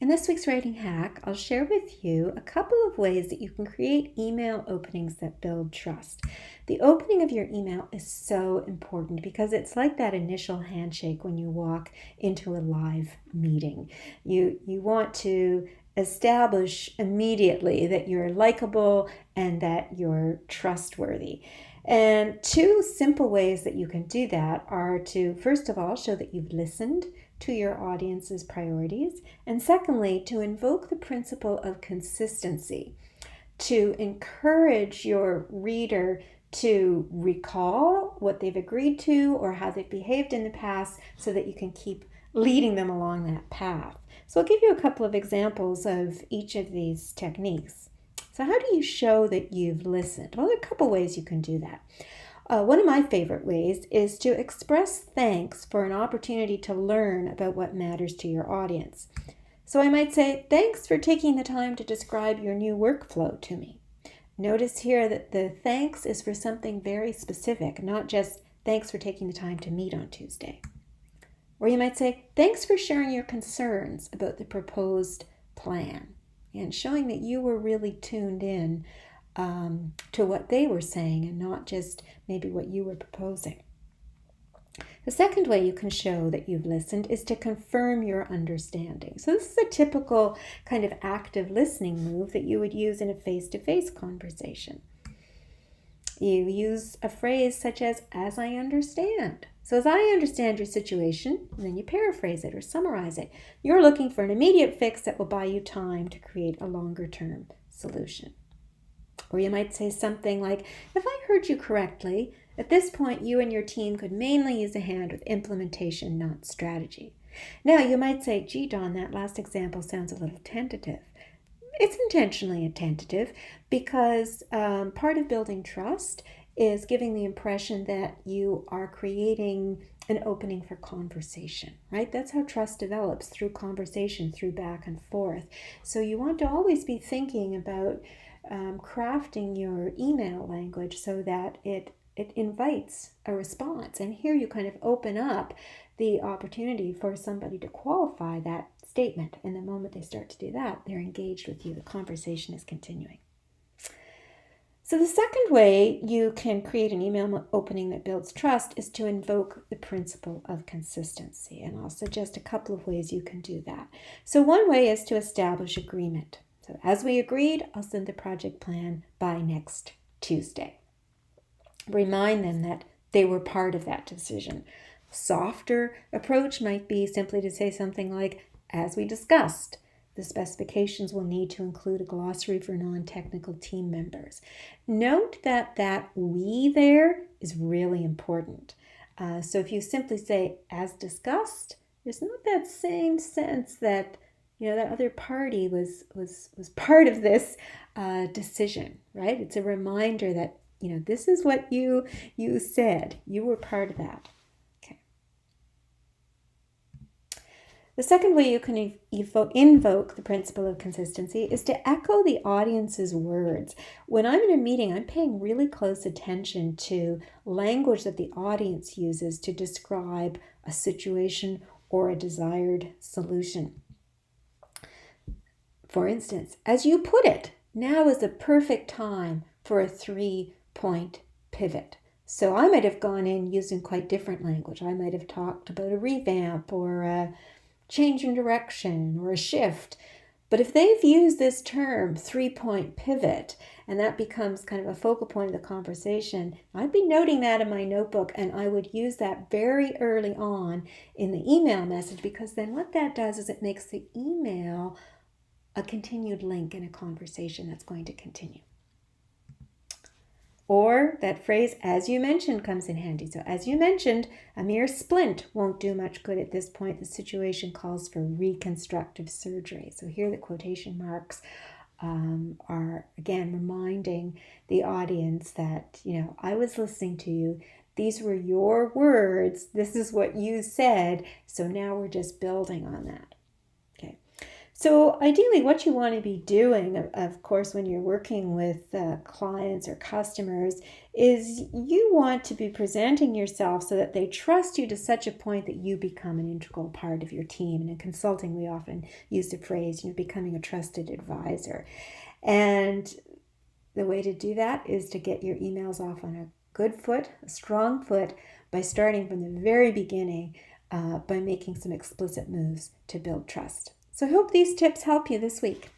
In this week's writing hack, I'll share with you a couple of ways that you can create email openings that build trust. The opening of your email is so important because it's like that initial handshake when you walk into a live meeting. You want to establish immediately that you're likable and that you're trustworthy. And two simple ways that you can do that are to, first of all, show that you've listened to your audience's priorities, and secondly, to invoke the principle of consistency, to encourage your reader to recall what they've agreed to or how they've behaved in the past so that you can keep leading them along that path. So I'll give you a couple of examples of each of these techniques. So how do you show that you've listened? Well, there are a couple ways you can do that. One of my favorite ways is to express thanks for an opportunity to learn about what matters to your audience. So I might say, thanks for taking the time to describe your new workflow to me. Notice here that the thanks is for something very specific, not just thanks for taking the time to meet on Tuesday. Or you might say, thanks for sharing your concerns about the proposed plan, and showing that you were really tuned in to what they were saying and not just maybe what you were proposing. The second way you can show that you've listened is to confirm your understanding. So this is a typical kind of active listening move that you would use in a face-to-face conversation. You use a phrase such as I understand. So as I understand your situation, and then you paraphrase it or summarize it. You're looking for an immediate fix that will buy you time to create a longer-term solution. Or you might say something like, if I heard you correctly, at this point you and your team could mainly use a hand with implementation, not strategy. Now you might say, gee, Dawn, that last example sounds a little tentative. It's intentionally tentative because part of building trust is giving the impression that you are creating an opening for conversation, right? That's how trust develops, through conversation, through back and forth. So you want to always be thinking about crafting your email language so that it invites a response. And here you kind of open up the opportunity for somebody to qualify that statement. And the moment they start to do that, they're engaged with you. The conversation is continuing. So the second way you can create an email opening that builds trust is to invoke the principle of consistency. And I'll suggest a couple of ways you can do that. So one way is to establish agreement. So as we agreed, I'll send the project plan by next Tuesday. Remind them that they were part of that decision. Softer approach might be simply to say something like, as we discussed, the specifications will need to include a glossary for non-technical team members. Note that we there is really important. So if you simply say, as discussed, there's not that same sense that that other party was part of this decision, right? It's a reminder that, this is what you said. You were part of that. Okay. The second way you can invoke the principle of consistency is to echo the audience's words. When I'm in a meeting, I'm paying really close attention to language that the audience uses to describe a situation or a desired solution. For instance, as you put it, now is the perfect time for a 3-point pivot. So I might have gone in using quite different language. I might have talked about a revamp or a change in direction or a shift. But if they've used this term, 3-point pivot, and that becomes kind of a focal point of the conversation, I'd be noting that in my notebook, and I would use that very early on in the email message, because then what that does is it makes the email a continued link in a conversation that's going to continue. Or that phrase, as you mentioned, comes in handy. So as you mentioned, a mere splint won't do much good at this point. The situation calls for reconstructive surgery. So here the quotation marks are, again, reminding the audience that, I was listening to you. These were your words. This is what you said. So now we're just building on that. So ideally, what you want to be doing, of course, when you're working with clients or customers, is you want to be presenting yourself so that they trust you to such a point that you become an integral part of your team. And in consulting, we often use the phrase, becoming a trusted advisor. And the way to do that is to get your emails off on a good foot, a strong foot, by starting from the very beginning, by making some explicit moves to build trust. So I hope these tips help you this week.